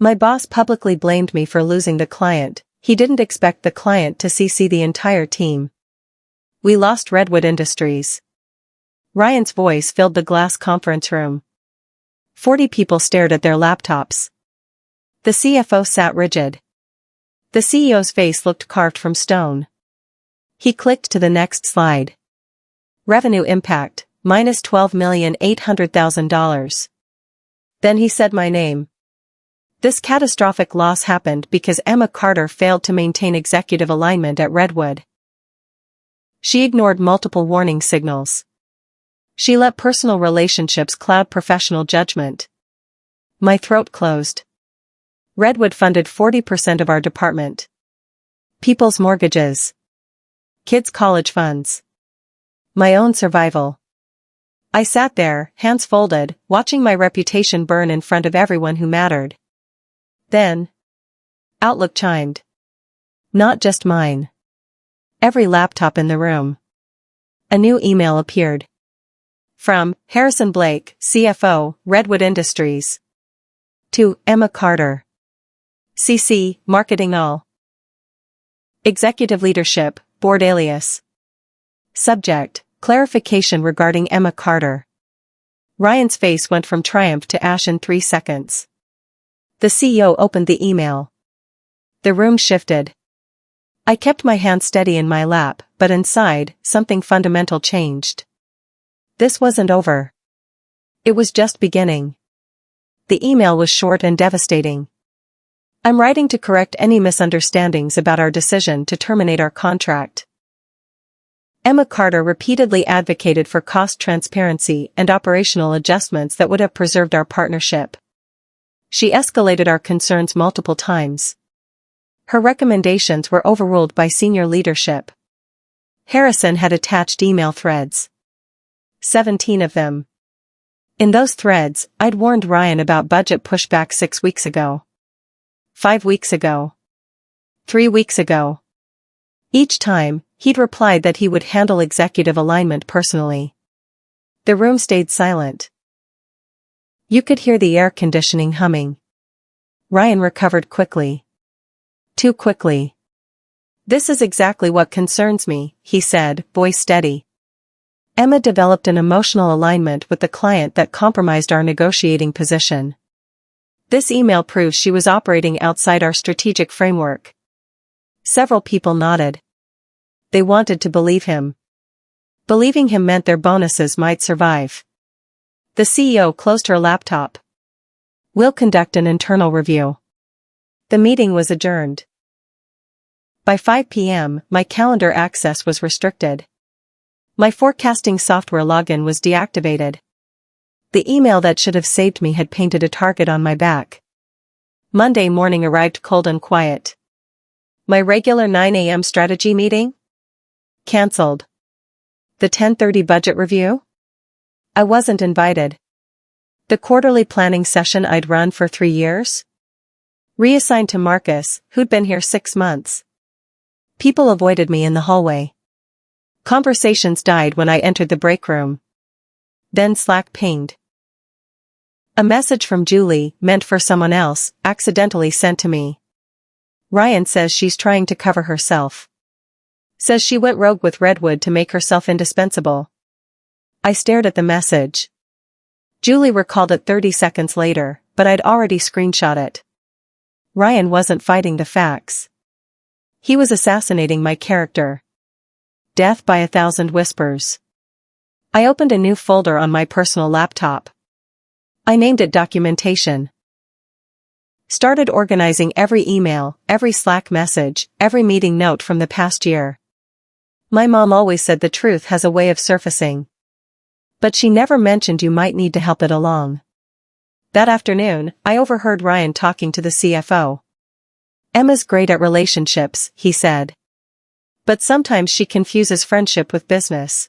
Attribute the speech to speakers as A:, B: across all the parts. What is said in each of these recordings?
A: My boss publicly blamed me for losing the client. He didn't expect the client to CC the entire team. We lost Redwood Industries. Ryan's voice filled the glass conference room. 40 people stared at their laptops. The CFO sat rigid. The CEO's face looked carved from stone. He clicked to the next slide. Revenue impact, minus $12,800,000. Then he said my name. This catastrophic loss happened because Emma Carter failed to maintain executive alignment at Redwood. She ignored multiple warning signals. She let personal relationships cloud professional judgment. My throat closed. Redwood funded 40% of our department. People's mortgages. Kids' college funds. My own survival. I sat there, hands folded, watching my reputation burn in front of everyone who mattered. Then, Outlook chimed. Not just mine. Every laptop in the room. A new email appeared. From Harrison Blake, CFO, Redwood Industries. To Emma Carter. CC, Marketing All. Executive Leadership, Board Alias. Subject, clarification regarding Emma Carter. Ryan's face went from triumph to ash in 3 seconds. The CEO opened the email. The room shifted. I kept my hand steady in my lap, but inside, something fundamental changed. This wasn't over. It was just beginning. The email was short and devastating. I'm writing to correct any misunderstandings about our decision to terminate our contract. Emma Carter repeatedly advocated for cost transparency and operational adjustments that would have preserved our partnership. She escalated our concerns multiple times. Her recommendations were overruled by senior leadership. Harrison had attached email threads. 17 of them. In those threads, I'd warned Ryan about budget pushback 6 weeks ago. 5 weeks ago. 3 weeks ago. Each time, he'd replied that he would handle executive alignment personally. The room stayed silent. You could hear the air conditioning humming. Ryan recovered quickly. Too quickly. This is exactly what concerns me, he said, voice steady. Emma developed an emotional alignment with the client that compromised our negotiating position. This email proves she was operating outside our strategic framework. Several people nodded. They wanted to believe him. Believing him meant their bonuses might survive. The CEO closed her laptop. We'll conduct an internal review. The meeting was adjourned. By 5 p.m., my calendar access was restricted. My forecasting software login was deactivated. The email that should have saved me had painted a target on my back. Monday morning arrived cold and quiet. My regular 9 a.m. strategy meeting? Cancelled. The 10:30 budget review? I wasn't invited. The quarterly planning session I'd run for 3 years? Reassigned to Marcus, who'd been here 6 months. People avoided me in the hallway. Conversations died when I entered the break room. Then Slack pinged. A message from Julie, meant for someone else, accidentally sent to me. Ryan says she's trying to cover herself. Says she went rogue with Redwood to make herself indispensable. I stared at the message. Julie recalled it 30 seconds later, but I'd already screenshot it. Ryan wasn't fighting the facts. He was assassinating my character. Death by 1,000 whispers. I opened a new folder on my personal laptop. I named it Documentation. Started organizing every email, every Slack message, every meeting note from the past year. My mom always said the truth has a way of surfacing. But she never mentioned you might need to help it along. That afternoon, I overheard Ryan talking to the CFO. Emma's great at relationships, he said. But sometimes she confuses friendship with business.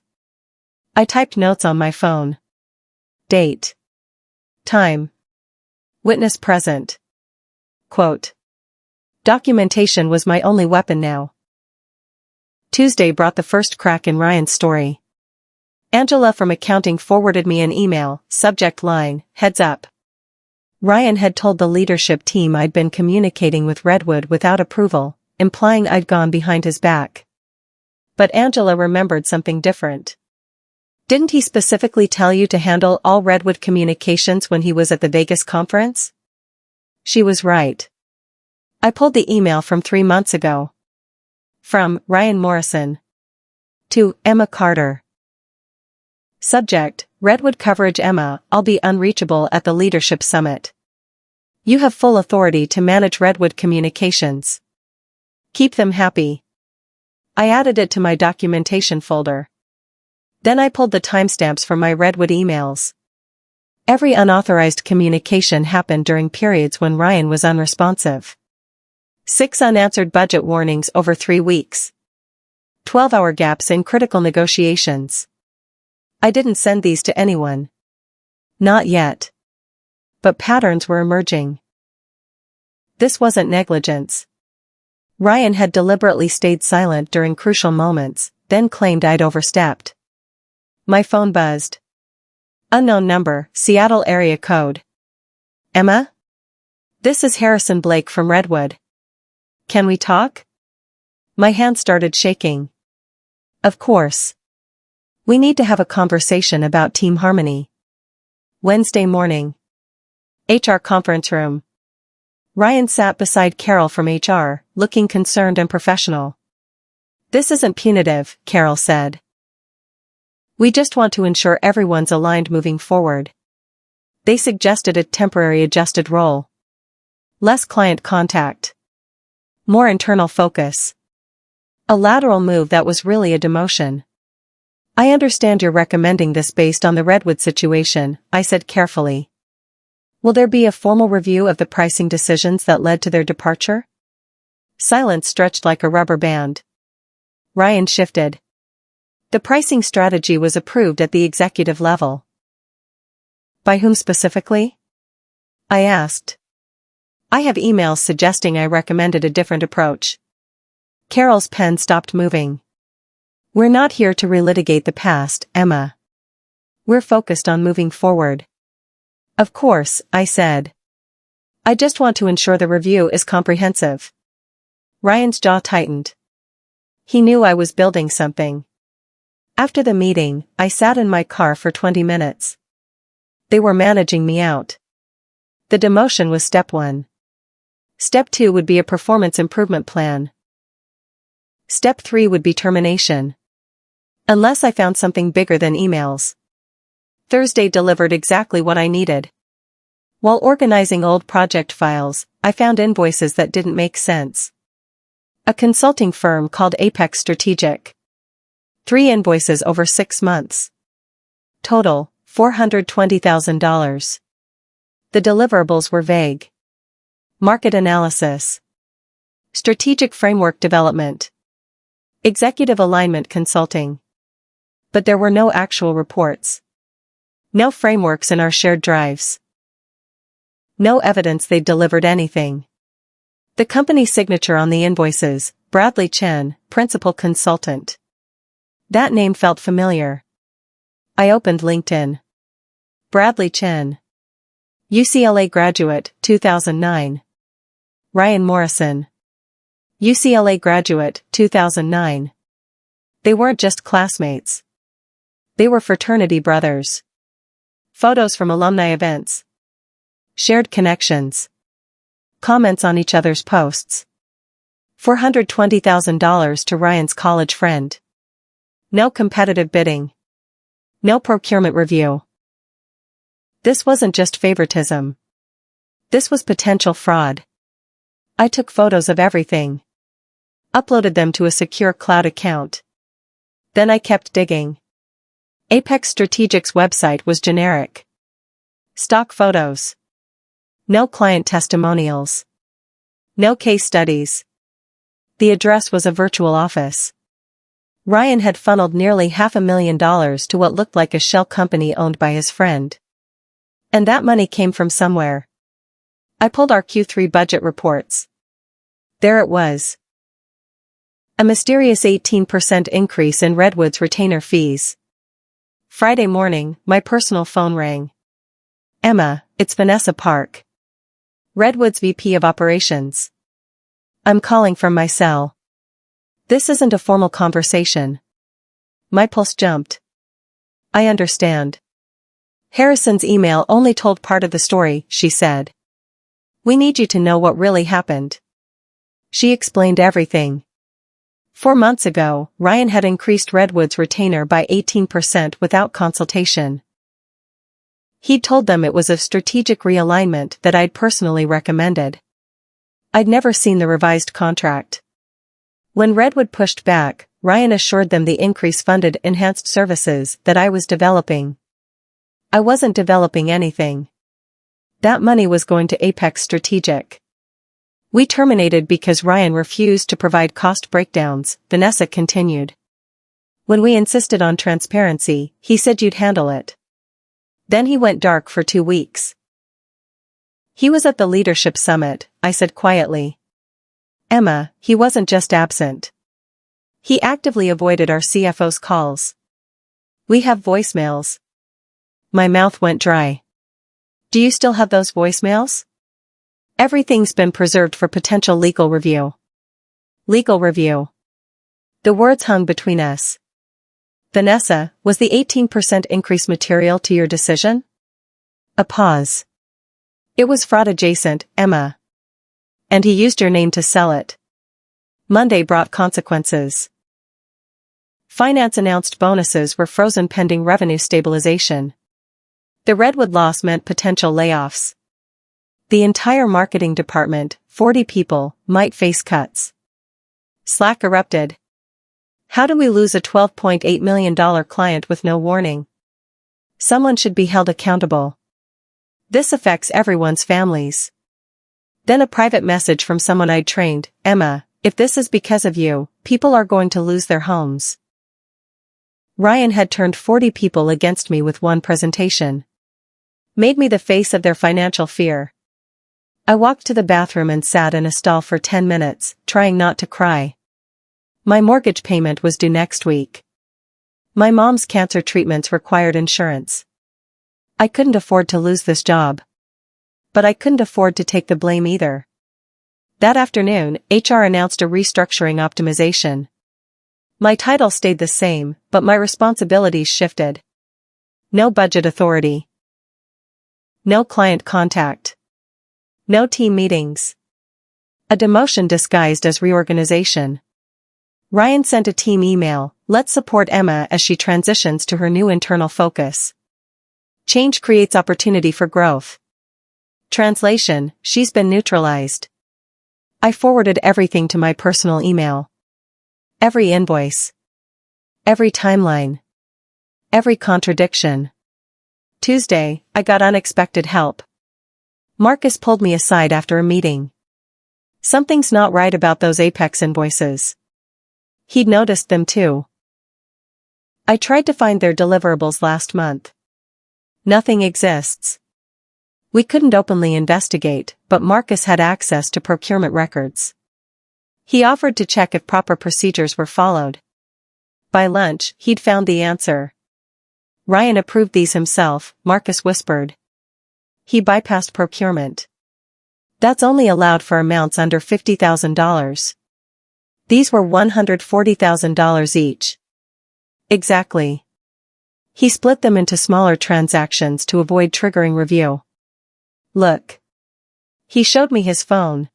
A: I typed notes on my phone. Date. Time. Witness present. Quote. Documentation was my only weapon now. Tuesday brought the first crack in Ryan's story. Angela from accounting forwarded me an email, subject line, heads up. Ryan had told the leadership team I'd been communicating with Redwood without approval, implying I'd gone behind his back. But Angela remembered something different. Didn't he specifically tell you to handle all Redwood communications when he was at the Vegas conference? She was right. I pulled the email from 3 months ago. From Ryan Morrison. To Emma Carter. Subject, Redwood coverage. Emma, I'll be unreachable at the leadership summit. You have full authority to manage Redwood communications. Keep them happy. I added it to my documentation folder. Then I pulled the timestamps from my Redwood emails. Every unauthorized communication happened during periods when Ryan was unresponsive. 6 unanswered budget warnings over 3 weeks. 12-hour gaps in critical negotiations. I didn't send these to anyone. Not yet. But patterns were emerging. This wasn't negligence. Ryan had deliberately stayed silent during crucial moments, then claimed I'd overstepped. My phone buzzed. Unknown number, Seattle area code. Emma? This is Harrison Blake from Redwood. Can we talk? My hand started shaking. Of course. We need to have a conversation about team harmony. Wednesday morning. HR conference room. Ryan sat beside Carol from HR, looking concerned and professional. This isn't punitive, Carol said. We just want to ensure everyone's aligned moving forward. They suggested a temporary adjusted role. Less client contact. More internal focus. A lateral move that was really a demotion. I understand you're recommending this based on the Redwood situation, I said carefully. Will there be a formal review of the pricing decisions that led to their departure? Silence stretched like a rubber band. Ryan shifted. The pricing strategy was approved at the executive level. By whom specifically? I asked. I have emails suggesting I recommended a different approach. Carol's pen stopped moving. We're not here to relitigate the past, Emma. We're focused on moving forward. Of course, I said. I just want to ensure the review is comprehensive. Ryan's jaw tightened. He knew I was building something. After the meeting, I sat in my car for 20 minutes. They were managing me out. The demotion was step 1. Step 2 would be a performance improvement plan. Step 3 would be termination. Unless I found something bigger than emails. Thursday delivered exactly what I needed. While organizing old project files, I found invoices that didn't make sense. A consulting firm called Apex Strategic. 3 invoices over 6 months. Total, $420,000. The deliverables were vague. Market analysis. Strategic framework development. Executive alignment consulting. But there were no actual reports. No frameworks in our shared drives. No evidence they'd delivered anything. The company signature on the invoices, Bradley Chen, principal consultant. That name felt familiar. I opened LinkedIn. Bradley Chen. UCLA graduate, 2009. Ryan Morrison. UCLA graduate, 2009. They weren't just classmates. They were fraternity brothers. Photos from alumni events. Shared connections. Comments on each other's posts. $420,000 to Ryan's college friend. No competitive bidding. No procurement review. This wasn't just favoritism. This was potential fraud. I took photos of everything. Uploaded them to a secure cloud account. Then I kept digging. Apex Strategic's website was generic. Stock photos. No client testimonials. No case studies. The address was a virtual office. Ryan had funneled nearly $500,000 to what looked like a shell company owned by his friend. And that money came from somewhere. I pulled our Q3 budget reports. There it was. A mysterious 18% increase in Redwood's retainer fees. Friday morning, my personal phone rang. Emma, it's Vanessa Park. Redwood's VP of Operations. I'm calling from my cell. This isn't a formal conversation. My pulse jumped. I understand. Harrison's email only told part of the story, she said. We need you to know what really happened. She explained everything. 4 months ago, Ryan had increased Redwood's retainer by 18% without consultation. He'd told them it was a strategic realignment that I'd personally recommended. I'd never seen the revised contract. When Redwood pushed back, Ryan assured them the increase funded enhanced services that I was developing. I wasn't developing anything. That money was going to Apex Strategic. We terminated because Ryan refused to provide cost breakdowns, Vanessa continued. When we insisted on transparency, he said you'd handle it. Then he went dark for 2 weeks. He was at the leadership summit, I said quietly. Emma, he wasn't just absent. He actively avoided our CFO's calls. We have voicemails. My mouth went dry. Do you still have those voicemails? Everything's been preserved for potential legal review. Legal review. The words hung between us. Vanessa, was the 18% increase material to your decision? A pause. It was fraud adjacent, Emma. And he used your name to sell it. Monday brought consequences. Finance announced bonuses were frozen pending revenue stabilization. The Redwood loss meant potential layoffs. The entire marketing department, 40 people, might face cuts. Slack erupted. How do we lose a $12.8 million client with no warning? Someone should be held accountable. This affects everyone's families. Then a private message from someone I'd trained, Emma, if this is because of you, people are going to lose their homes. Ryan had turned 40 people against me with one presentation. Made me the face of their financial fear. I walked to the bathroom and sat in a stall for 10 minutes, trying not to cry. My mortgage payment was due next week. My mom's cancer treatments required insurance. I couldn't afford to lose this job. But I couldn't afford to take the blame either. That afternoon, HR announced a restructuring optimization. My title stayed the same, but my responsibilities shifted. No budget authority. No client contact. No team meetings. A demotion disguised as reorganization. Ryan sent a team email, let's support Emma as she transitions to her new internal focus. Change creates opportunity for growth. Translation, she's been neutralized. I forwarded everything to my personal email. Every invoice. Every timeline. Every contradiction. Tuesday, I got unexpected help. Marcus pulled me aside after a meeting. Something's not right about those Apex invoices. He'd noticed them too. I tried to find their deliverables last month. Nothing exists. We couldn't openly investigate, but Marcus had access to procurement records. He offered to check if proper procedures were followed. By lunch, he'd found the answer. Ryan approved these himself, Marcus whispered. He bypassed procurement. That's only allowed for amounts under $50,000. These were $140,000 each. Exactly. He split them into smaller transactions to avoid triggering review. Look. He showed me his phone.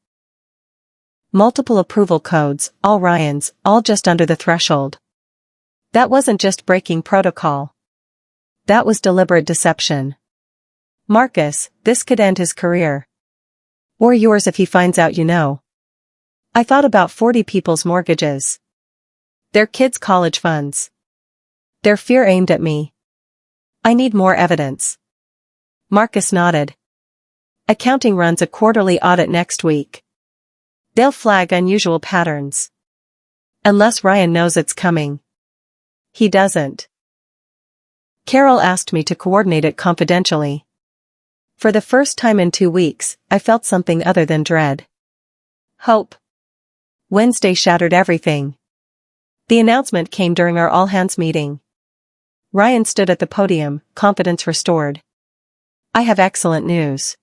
A: Multiple approval codes, all Ryan's, all just under the threshold. That wasn't just breaking protocol. That was deliberate deception. Marcus, this could end his career. Or yours if he finds out you know. I thought about 40 people's mortgages. Their kids' college funds. Their fear aimed at me. I need more evidence. Marcus nodded. Accounting runs a quarterly audit next week. They'll flag unusual patterns. Unless Ryan knows it's coming. He doesn't. Carol asked me to coordinate it confidentially. For the first time in 2 weeks, I felt something other than dread. Hope. Wednesday shattered everything. The announcement came during our all-hands meeting. Ryan stood at the podium, confidence restored. I have excellent news.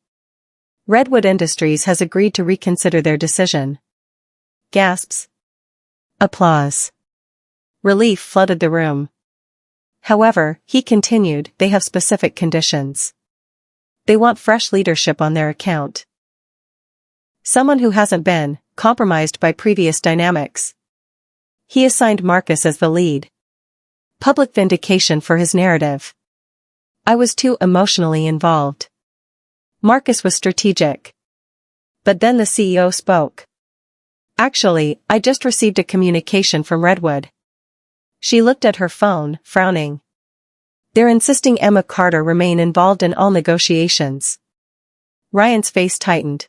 A: Redwood Industries has agreed to reconsider their decision. Gasps. Applause. Relief flooded the room. However, he continued, they have specific conditions. They want fresh leadership on their account. Someone who hasn't been compromised by previous dynamics. He assigned Marcus as the lead. Public vindication for his narrative. I was too emotionally involved. Marcus was strategic. But then the CEO spoke. Actually, I just received a communication from Redwood. She looked at her phone, frowning. They're insisting Emma Carter remain involved in all negotiations. Ryan's face tightened.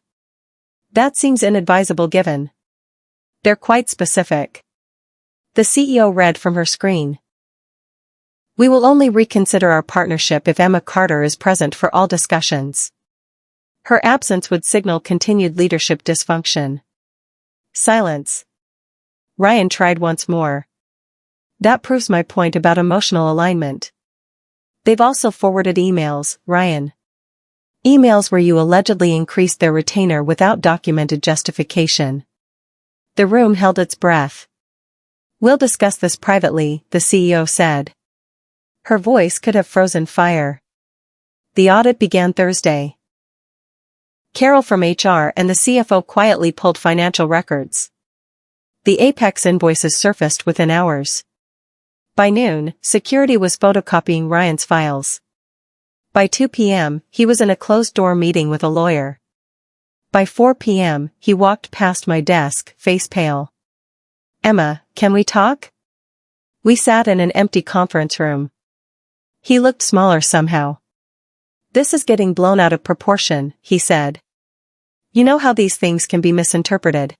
A: That seems inadvisable given. They're quite specific. The CEO read from her screen. We will only reconsider our partnership if Emma Carter is present for all discussions. Her absence would signal continued leadership dysfunction. Silence. Ryan tried once more. That proves my point about emotional alignment. They've also forwarded emails, Ryan. Emails where you allegedly increased their retainer without documented justification. The room held its breath. We'll discuss this privately, the CEO said. Her voice could have frozen fire. The audit began Thursday. Carol from HR and the CFO quietly pulled financial records. The Apex invoices surfaced within hours. By noon, security was photocopying Ryan's files. By 2 p.m., he was in a closed-door meeting with a lawyer. By 4 p.m., he walked past my desk, face pale. Emma, can we talk? We sat in an empty conference room. He looked smaller somehow. This is getting blown out of proportion, he said. You know how these things can be misinterpreted.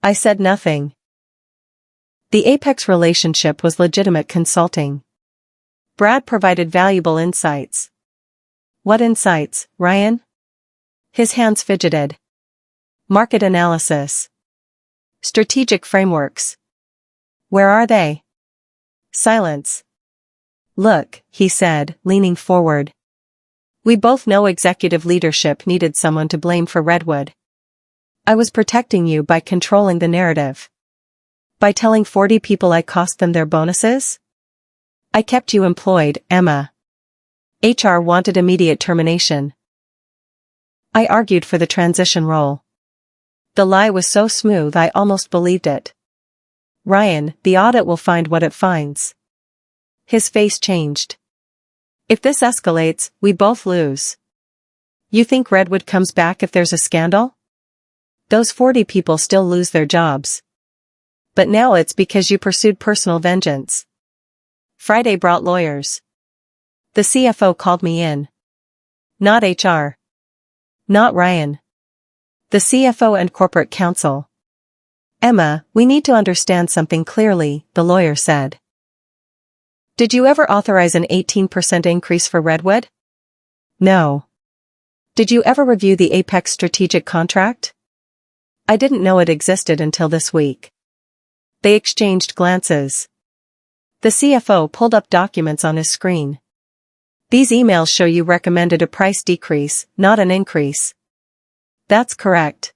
A: I said nothing. The Apex relationship was legitimate consulting. Brad provided valuable insights. What insights, Ryan? His hands fidgeted. Market analysis. Strategic frameworks. Where are they? Silence. Look, he said, leaning forward. We both know executive leadership needed someone to blame for Redwood. I was protecting you by controlling the narrative. By telling 40 people I cost them their bonuses? I kept you employed, Emma. HR wanted immediate termination. I argued for the transition role. The lie was so smooth I almost believed it. Ryan, the audit will find what it finds. His face changed. If this escalates, we both lose. You think Redwood comes back if there's a scandal? Those 40 people still lose their jobs. But now it's because you pursued personal vengeance. Friday brought lawyers. The CFO called me in. Not HR. Not Ryan. The CFO and corporate counsel. Emma, we need to understand something clearly, the lawyer said. Did you ever authorize an 18% increase for Redwood? No. Did you ever review the Apex strategic contract? I didn't know it existed until this week. They exchanged glances. The CFO pulled up documents on his screen. These emails show you recommended a price decrease, not an increase. That's correct.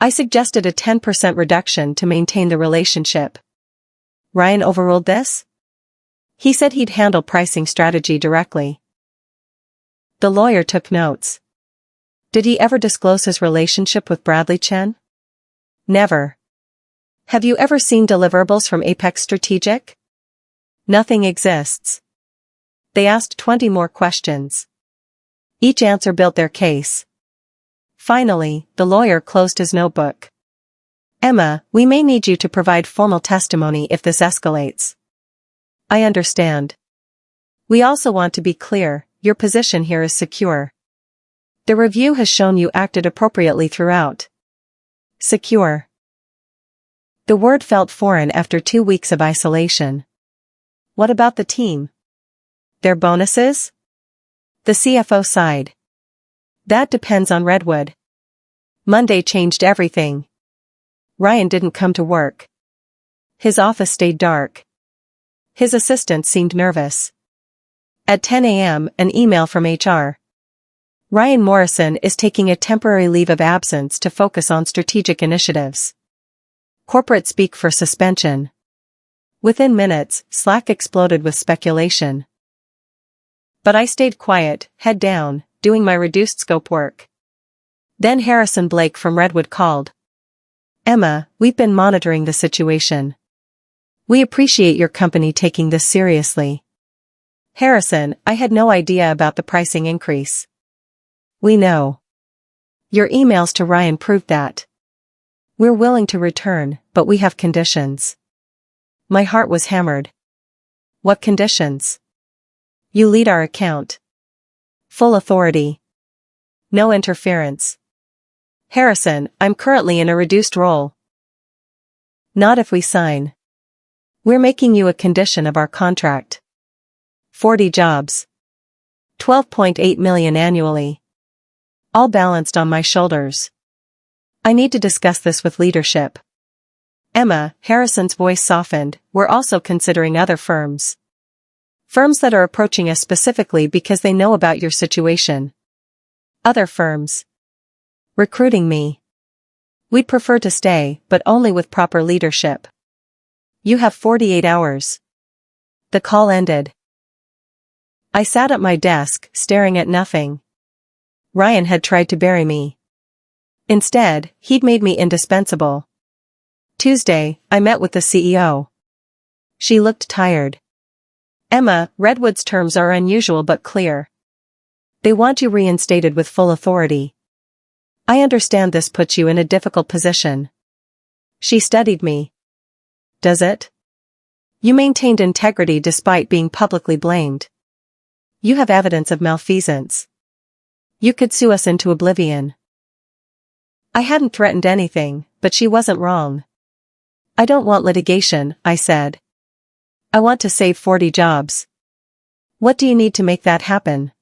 A: I suggested a 10% reduction to maintain the relationship. Ryan overruled this? He said he'd handle pricing strategy directly. The lawyer took notes. Did he ever disclose his relationship with Bradley Chen? Never. Have you ever seen deliverables from Apex Strategic? Nothing exists. They asked 20 more questions. Each answer built their case. Finally, the lawyer closed his notebook. Emma, we may need you to provide formal testimony if this escalates. I understand. We also want to be clear, your position here is secure. The review has shown you acted appropriately throughout. Secure. The word felt foreign after 2 weeks of isolation. What about the team? Their bonuses? The CFO sighed. That depends on Redwood. Monday changed everything. Ryan didn't come to work. His office stayed dark. His assistant seemed nervous. At 10 a.m., an email from HR. Ryan Morrison is taking a temporary leave of absence to focus on strategic initiatives. Corporate speak for suspension. Within minutes, Slack exploded with speculation. But I stayed quiet, head down, doing my reduced scope work. Then Harrison Blake from Redwood called. Emma, we've been monitoring the situation. We appreciate your company taking this seriously. Harrison, I had no idea about the pricing increase. We know. Your emails to Ryan proved that. We're willing to return, but we have conditions. My heart was hammered. What conditions? You lead our account. Full authority. No interference. Harrison, I'm currently in a reduced role. Not if we sign. We're making you a condition of our contract. 40 jobs. 12.8 million annually. All balanced on my shoulders. I need to discuss this with leadership. Emma, Harrison's voice softened, we're also considering other firms. Firms that are approaching us specifically because they know about your situation. Other firms. Recruiting me. We'd prefer to stay, but only with proper leadership. You have 48 hours. The call ended. I sat at my desk, staring at nothing. Ryan had tried to bury me. Instead, he'd made me indispensable. Tuesday, I met with the CEO. She looked tired. Emma, Redwood's terms are unusual but clear. They want you reinstated with full authority. I understand this puts you in a difficult position. She studied me. Does it? You maintained integrity despite being publicly blamed. You have evidence of malfeasance. You could sue us into oblivion. I hadn't threatened anything, but she wasn't wrong. I don't want litigation, I said. I want to save 40 jobs. What do you need to make that happen?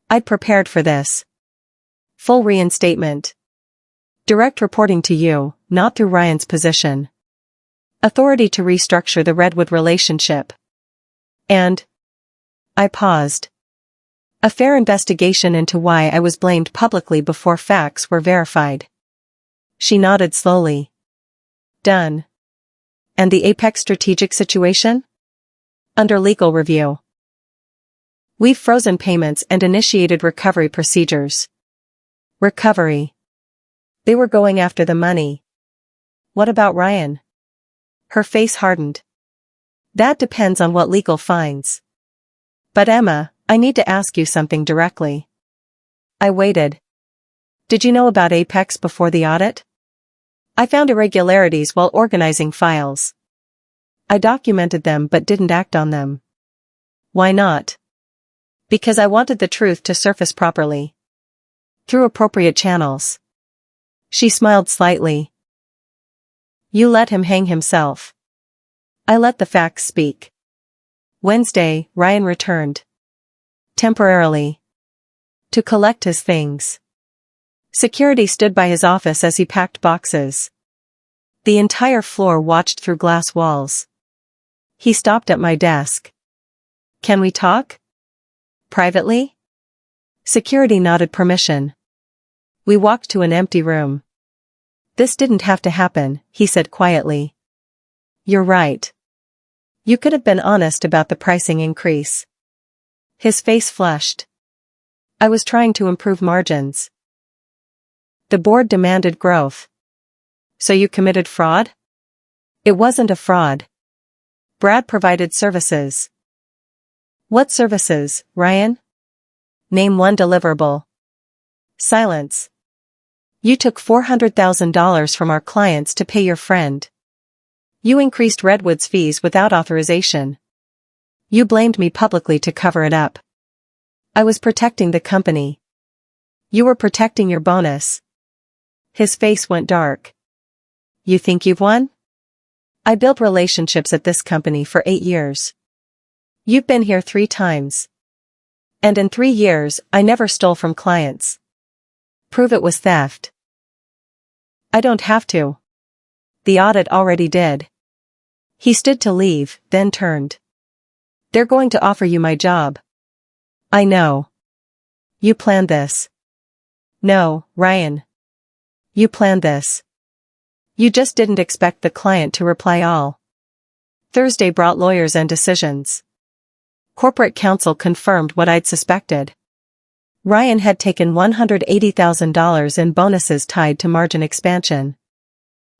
A: I'd prepared for this. Full reinstatement. Direct reporting to you, not through Ryan's position. Authority to restructure the Redwood relationship. And I paused. A fair investigation into why I was blamed publicly before facts were verified. She nodded slowly. Done. And the Apex strategic situation? Under legal review. We've frozen payments and initiated recovery procedures. Recovery. They were going after the money. What about Ryan? Her face hardened. That depends on what legal finds. But Emma, I need to ask you something directly. I waited. Did you know about Apex before the audit? I found irregularities while organizing files. I documented them but didn't act on them. Why not? Because I wanted the truth to surface properly. Through appropriate channels. She smiled slightly. You let him hang himself. I let the facts speak. Wednesday, Ryan returned. Temporarily. To collect his things. Security stood by his office as he packed boxes. The entire floor watched through glass walls. He stopped at my desk. Can we talk? Privately? Security nodded permission. We walked to an empty room. This didn't have to happen, he said quietly. You're right. You could have been honest about the pricing increase. His face flushed. I was trying to improve margins. The board demanded growth. So you committed fraud? It wasn't a fraud. Brad provided services. What services, Ryan? Name one deliverable. Silence. You took $400,000 from our clients to pay your friend. You increased Redwood's fees without authorization. You blamed me publicly to cover it up. I was protecting the company. You were protecting your bonus. His face went dark. You think you've won? I built relationships at this company for 8 years. You've been here 3 times. And in 3 years, I never stole from clients. Prove it was theft. I don't have to. The audit already did. He stood to leave, then turned. They're going to offer you my job. I know. You planned this. No, Ryan. You planned this. You just didn't expect the client to reply all. Thursday brought lawyers and decisions. Corporate counsel confirmed what I'd suspected. Ryan had taken $180,000 in bonuses tied to margin expansion.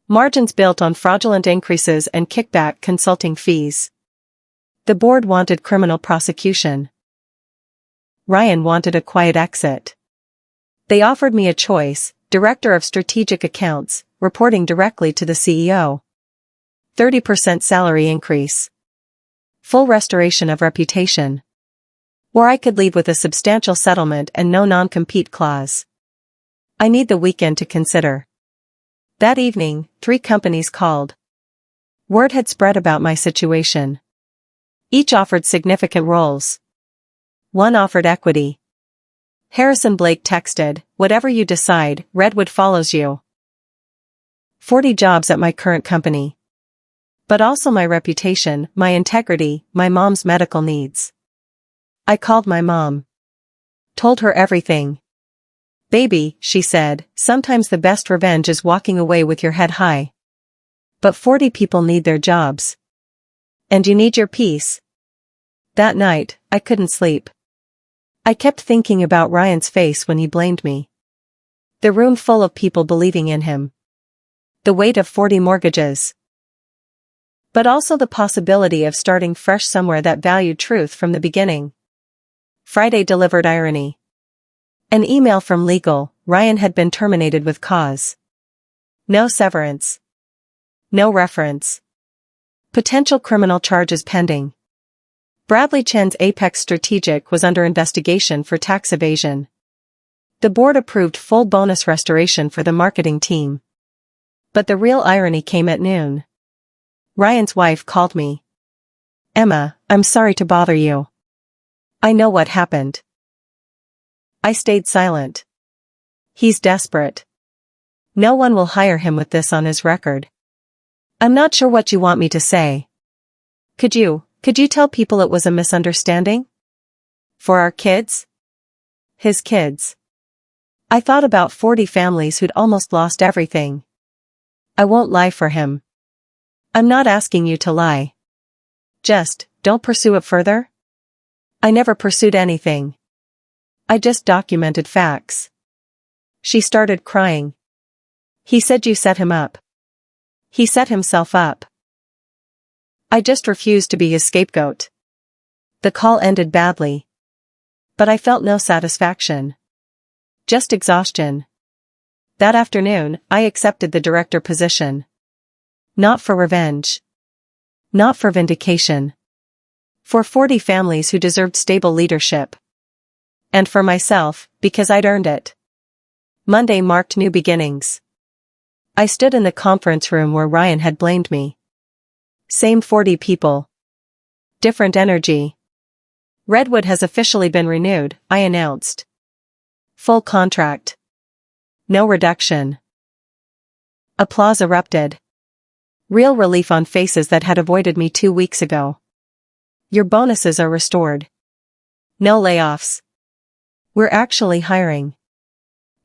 A: Margins built on fraudulent increases and kickback consulting fees. The board wanted criminal prosecution. Ryan wanted a quiet exit. They offered me a choice: Director of Strategic Accounts, reporting directly to the CEO. 30% salary increase. Full restoration of reputation. Or I could leave with a substantial settlement and no non-compete clause. I need the weekend to consider. That evening, 3 companies called. Word had spread about my situation. Each offered significant roles. One offered equity. Harrison Blake texted, "Whatever you decide, Redwood follows you." 40 jobs at my current company. But also my reputation, my integrity, my mom's medical needs. I called my mom. Told her everything. "Baby," she said, "sometimes the best revenge is walking away with your head high. But 40 people need their jobs. And you need your peace." That night, I couldn't sleep. I kept thinking about Ryan's face when he blamed me. The room full of people believing in him. The weight of 40 mortgages. But also the possibility of starting fresh somewhere that valued truth from the beginning. Friday delivered irony. An email from legal: Ryan had been terminated with cause. No severance. No reference. Potential criminal charges pending. Bradley Chen's Apex Strategic was under investigation for tax evasion. The board approved full bonus restoration for the marketing team. But the real irony came at noon. Ryan's wife called me. "Emma, I'm sorry to bother you. I know what happened." I stayed silent. He's desperate. No one will hire him with this on his record. I'm not sure what you want me to say. Could you tell people it was a misunderstanding? For our kids? His kids. I thought about 40 families who'd almost lost everything. I won't lie for him. I'm not asking you to lie. Just, don't pursue it further? I never pursued anything. I just documented facts. She started crying. He said you set him up. He set himself up. I just refused to be his scapegoat. The call ended badly. But I felt no satisfaction. Just exhaustion. That afternoon, I accepted the director position. Not for revenge. Not for vindication. For 40 families who deserved stable leadership. And for myself, because I'd earned it. Monday marked new beginnings. I stood in the conference room where Ryan had blamed me. Same 40 people. Different energy. Redwood has officially been renewed, I announced. Full contract. No reduction. Applause erupted. Real relief on faces that had avoided me 2 weeks ago. Your bonuses are restored. No layoffs. We're actually hiring.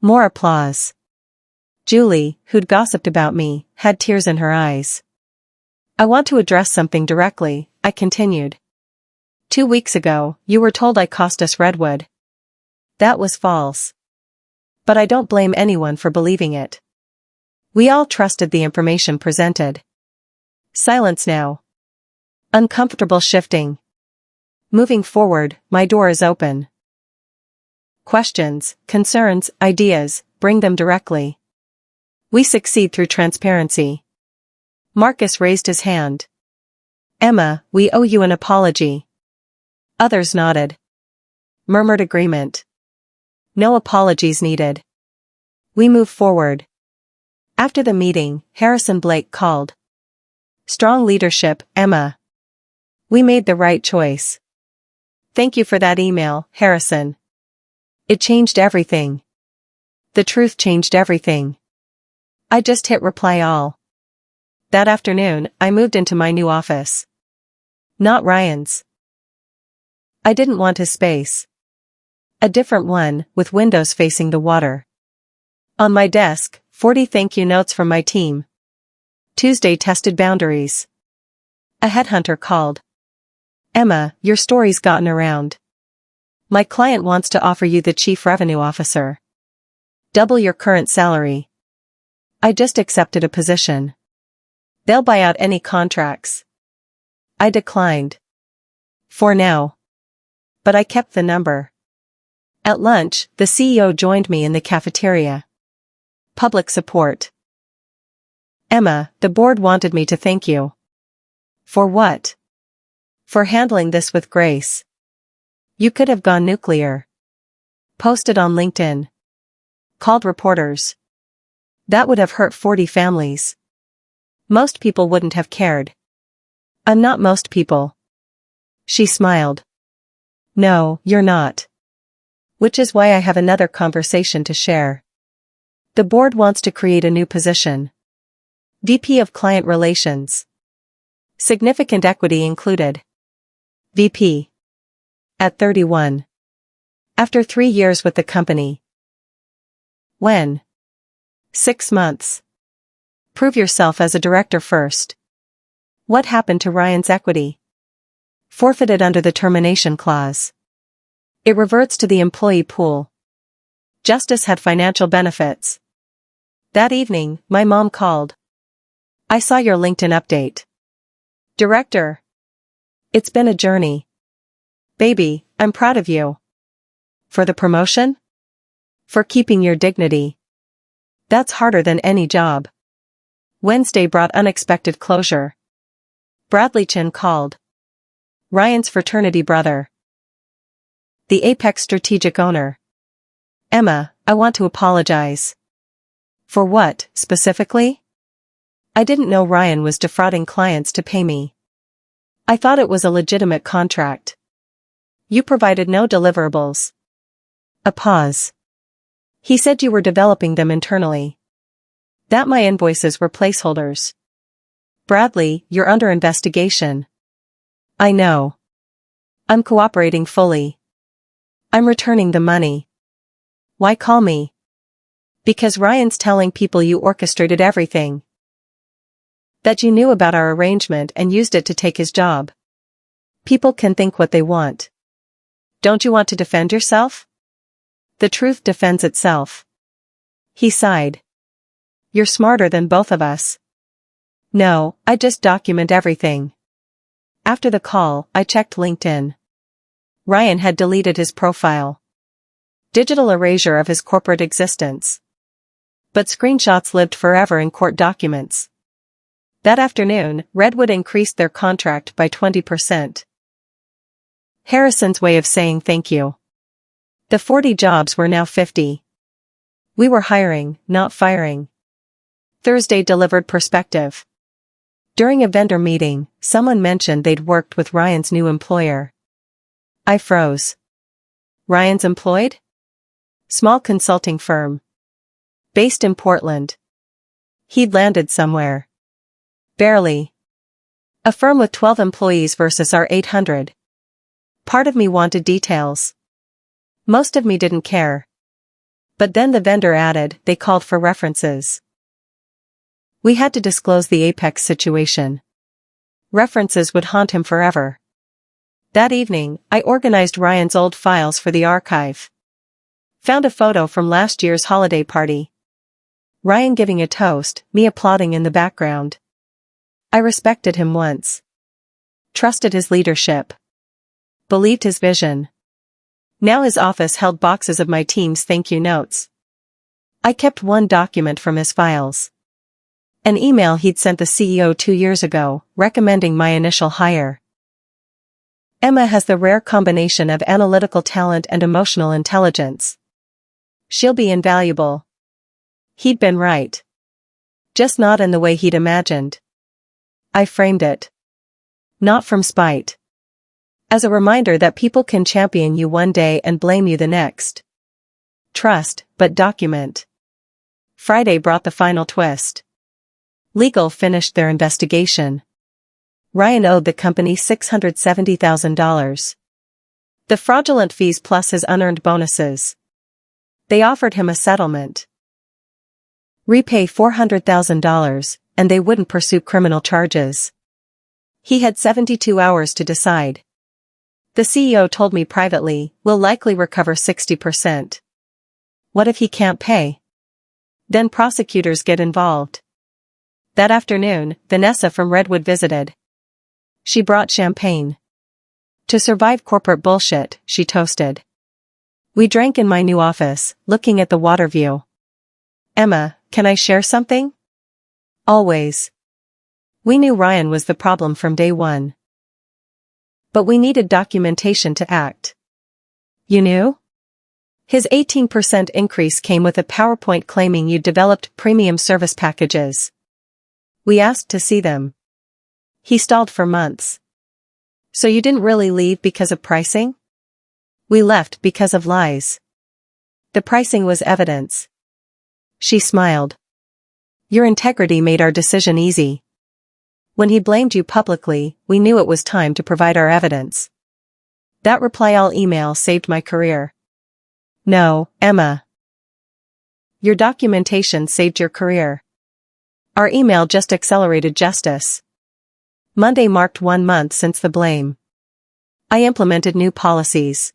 A: More applause. Julie, who'd gossiped about me, had tears in her eyes. I want to address something directly, I continued. 2 weeks ago, you were told I cost us Redwood. That was false. But I don't blame anyone for believing it. We all trusted the information presented. Silence now. Uncomfortable shifting. Moving forward, my door is open. Questions, concerns, ideas, bring them directly. We succeed through transparency. Marcus raised his hand. Emma, we owe you an apology. Others nodded. Murmured agreement. No apologies needed. We move forward. After the meeting, Harrison Blake called. Strong leadership, Emma. We made the right choice. Thank you for that email, Harrison. It changed everything. The truth changed everything. I just hit reply all. That afternoon, I moved into my new office. Not Ryan's. I didn't want his space. A different one, with windows facing the water. On my desk, 40 thank you notes from my team. Tuesday tested boundaries. A headhunter called. Emma, your story's gotten around. My client wants to offer you the chief revenue officer. Double your current salary. I just accepted a position. They'll buy out any contracts. I declined. For now. But I kept the number. At lunch, the CEO joined me in the cafeteria. Public support. Emma, the board wanted me to thank you. For what? For handling this with grace. You could have gone nuclear. Posted on LinkedIn. Called reporters. That would have hurt 40 families. Most people wouldn't have cared. I'm not most people. She smiled. No, you're not. Which is why I have another conversation to share. The board wants to create a new position. VP of Client Relations. Significant equity included. VP. At 31. After 3 years with the company. When? 6 months. Prove yourself as a director first. What happened to Ryan's equity? Forfeited under the termination clause. It reverts to the employee pool. Justice had financial benefits. That evening, my mom called. I saw your LinkedIn update. Director. It's been a journey. Baby, I'm proud of you. For the promotion? For keeping your dignity. That's harder than any job. Wednesday brought unexpected closure. Bradley Chin called. Ryan's fraternity brother. The Apex strategic owner. Emma, I want to apologize. For what, specifically? I didn't know Ryan was defrauding clients to pay me. I thought it was a legitimate contract. You provided no deliverables. A pause. He said you were developing them internally. That my invoices were placeholders. Bradley, you're under investigation. I know. I'm cooperating fully. I'm returning the money. Why call me? Because Ryan's telling people you orchestrated everything. That you knew about our arrangement and used it to take his job. People can think what they want. Don't you want to defend yourself? The truth defends itself. He sighed. You're smarter than both of us. No, I just document everything. After the call, I checked LinkedIn. Ryan had deleted his profile. Digital erasure of his corporate existence. But screenshots lived forever in court documents. That afternoon, Redwood increased their contract by 20%. Harrison's way of saying thank you. The 40 jobs were now 50. We were hiring, not firing. Thursday delivered perspective. During a vendor meeting, someone mentioned they'd worked with Ryan's new employer. I froze. Ryan's employed? Small consulting firm. Based in Portland. He'd landed somewhere. Barely. A firm with 12 employees versus our 800. Part of me wanted details. Most of me didn't care. But then the vendor added, they called for references. We had to disclose the Apex situation. References would haunt him forever. That evening, I organized Ryan's old files for the archive. Found a photo from last year's holiday party. Ryan giving a toast, me applauding in the background. I respected him once. Trusted his leadership. Believed his vision. Now his office held boxes of my team's thank you notes. I kept one document from his files. An email he'd sent the CEO 2 years ago, recommending my initial hire. Emma has the rare combination of analytical talent and emotional intelligence. She'll be invaluable. He'd been right. Just not in the way he'd imagined. I framed it. Not from spite. As a reminder that people can champion you one day and blame you the next. Trust, but document. Friday brought the final twist. Legal finished their investigation. Ryan owed the company $670,000. The fraudulent fees plus his unearned bonuses. They offered him a settlement. Repay $400,000, and they wouldn't pursue criminal charges. He had 72 hours to decide. The CEO told me privately, we'll likely recover 60%. What if he can't pay? Then prosecutors get involved. That afternoon, Vanessa from Redwood visited. She brought champagne. To survive corporate bullshit, she toasted. We drank in my new office, looking at the water view. Emma, can I share something? Always. We knew Ryan was the problem from day one. But we needed documentation to act. You knew? His 18% increase came with a PowerPoint claiming you'd developed premium service packages. We asked to see them. He stalled for months. So you didn't really leave because of pricing? We left because of lies. The pricing was evidence. She smiled. Your integrity made our decision easy. When he blamed you publicly, we knew it was time to provide our evidence. That reply all email saved my career. No, Emma. Your documentation saved your career. Our email just accelerated justice. Monday marked 1 month since the blame. I implemented new policies.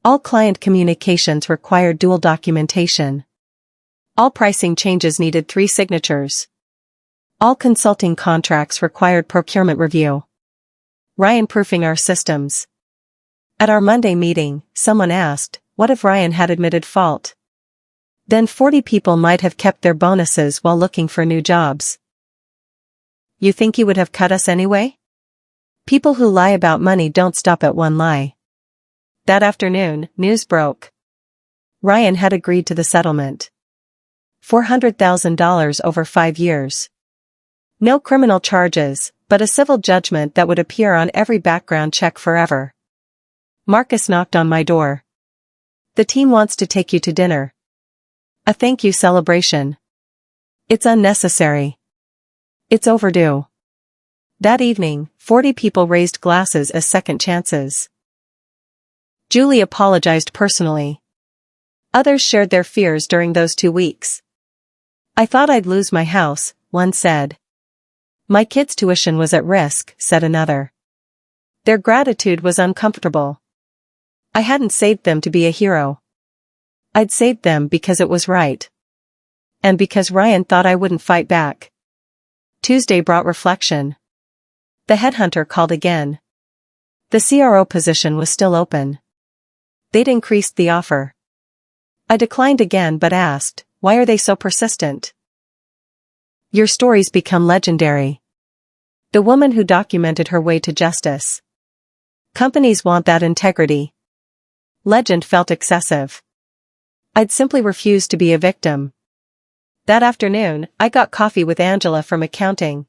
A: All client communications required dual documentation. All pricing changes needed 3 signatures. All consulting contracts required procurement review. Ryan proofing our systems. At our Monday meeting, someone asked, what if Ryan had admitted fault? Then 40 people might have kept their bonuses while looking for new jobs. You think he would have cut us anyway? People who lie about money don't stop at one lie. That afternoon, news broke. Ryan had agreed to the settlement. $400,000 over 5 years. No criminal charges, but a civil judgment that would appear on every background check forever. Marcus knocked on my door. The team wants to take you to dinner. A thank you celebration. It's unnecessary. It's overdue. That evening, 40 people raised glasses as second chances. Julie apologized personally. Others shared their fears during those 2 weeks. I thought I'd lose my house, one said. My kids' tuition was at risk, said another. Their gratitude was uncomfortable. I hadn't saved them to be a hero. I'd saved them because it was right. And because Ryan thought I wouldn't fight back. Tuesday brought reflection. The headhunter called again. The CRO position was still open. They'd increased the offer. I declined again but asked, why are they so persistent? Your stories become legendary. The woman who documented her way to justice. Companies want that integrity. Legend felt excessive. I'd simply refused to be a victim. That afternoon, I got coffee with Angela from accounting.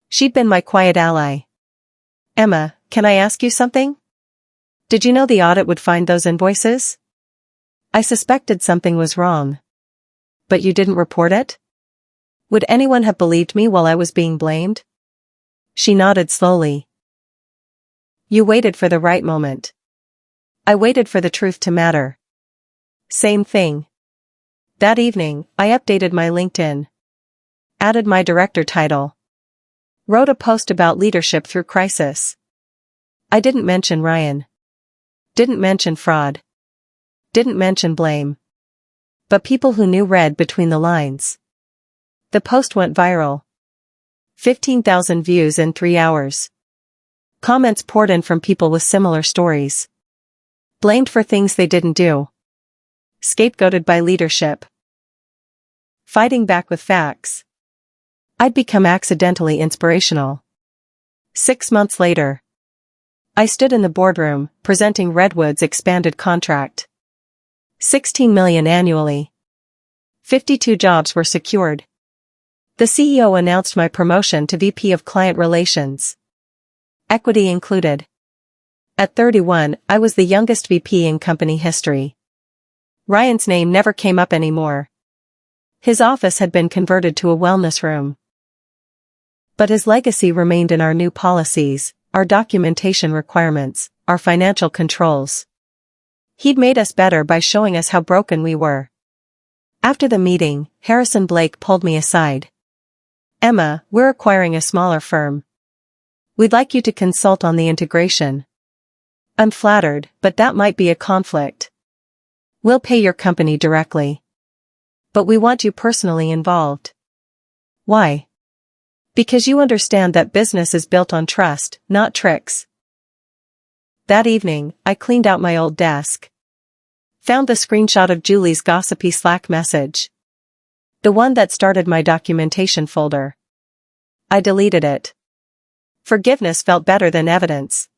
A: She'd been my quiet ally. Emma, can I ask you something? Did you know the audit would find those invoices? I suspected something was wrong. But you didn't report it? Would anyone have believed me while I was being blamed? She nodded slowly. You waited for the right moment. I waited for the truth to matter. Same thing. That evening, I updated my LinkedIn. Added my director title. Wrote a post about leadership through crisis. I didn't mention Ryan. Didn't mention fraud. Didn't mention blame. But people who knew read between the lines. The post went viral. 15,000 views in 3 hours. Comments poured in from people with similar stories. Blamed for things they didn't do. Scapegoated by leadership. Fighting back with facts. I'd become accidentally inspirational. 6 months later. I stood in the boardroom, presenting Redwood's expanded contract. $16 million annually. 52 jobs were secured. The CEO announced my promotion to VP of Client Relations. Equity included. At 31, I was the youngest VP in company history. Ryan's name never came up anymore. His office had been converted to a wellness room. But his legacy remained in our new policies, our documentation requirements, our financial controls. He'd made us better by showing us how broken we were. After the meeting, Harrison Blake pulled me aside. "Emma, we're acquiring a smaller firm. We'd like you to consult on the integration." "I'm flattered, but that might be a conflict. We'll pay your company directly. But we want you personally involved." "Why?" "Because you understand that business is built on trust, not tricks." That evening, I cleaned out my old desk. Found the screenshot of Julie's gossipy Slack message. The one that started my documentation folder. I deleted it. Forgiveness felt better than evidence.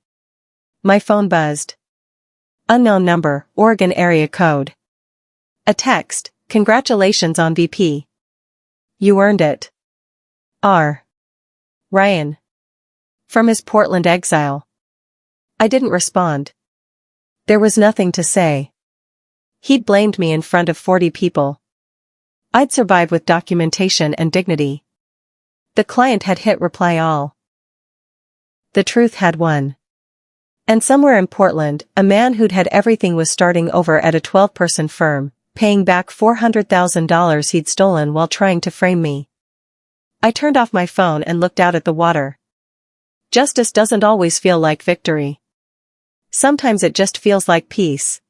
A: My phone buzzed. Unknown number, Oregon area code. A text, "Congratulations on VP. You earned it. R. Ryan." From his Portland exile. I didn't respond. There was nothing to say. He'd blamed me in front of 40 people. I'd survive with documentation and dignity. The client had hit reply all. The truth had won. And somewhere in Portland, a man who'd had everything was starting over at a 12-person firm, paying back $400,000 he'd stolen while trying to frame me. I turned off my phone and looked out at the water. Justice doesn't always feel like victory. Sometimes it just feels like peace.